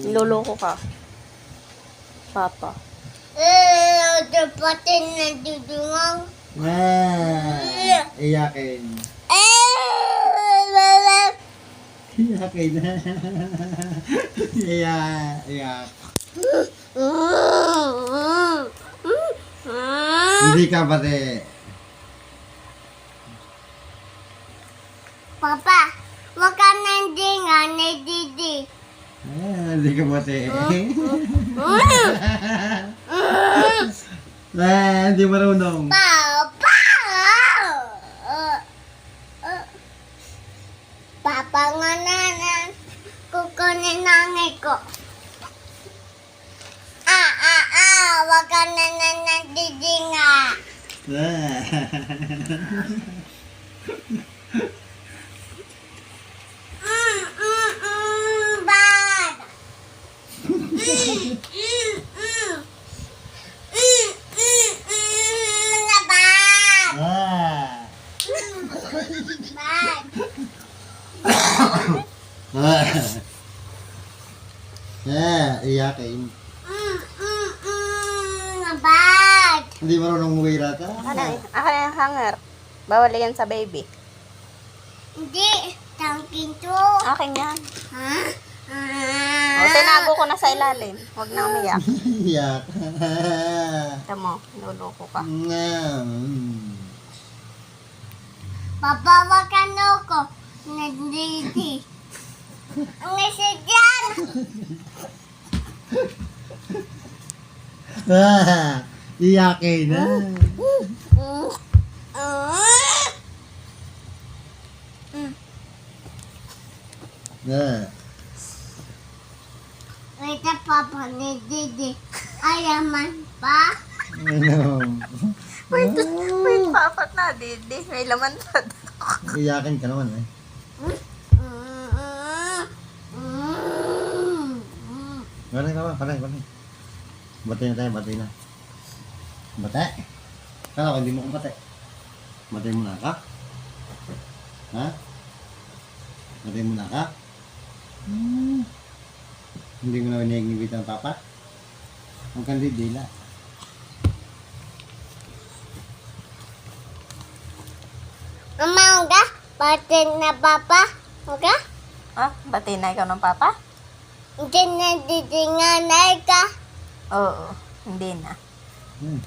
Niloloko ka. Papa. Dapat na dudungang. Iyakin. Iyakin. Iyak. Hindi ka pati. Papa, wag ka nandingan ni Didi. Hindi ka pati. Hindi marunong. Papa! Papa nga nanan. Kukunin nanay ko. Wag ka nanan Didi nga. Bad. Bad. Iyakin. Bad. Hindi marunong umuwi rata. Akin yung hanger. Bawal yan sa baby. Hindi. Tangkin to. Akin yan. Ha? O, tinago ko na sa ilalim. Huwag na umiyak. Iyak. Tama mo, niloloko ka. Papa, wag ka ko. Nanditi. Ang isa dyan. Iyakin na. Wait na papa ni Didi. Ayaman pa. Ano? Wait, papat na, Didi. May laman pa. Iyakin ka naman eh. Balay ka ba? Balay. Batay na tayo, batay na. Batay? Kala ko hindi mo kong batay. Batay mo na ka? Ha? Batay mo na ka? Hindi mo na winigibit ang papa? Ang kandidila. Mama, uga? Batin na papa? Uga? Ah, bati na ikaw ng papa? Hindi na Didi nga na ka. Oo, hindi na. Hmm.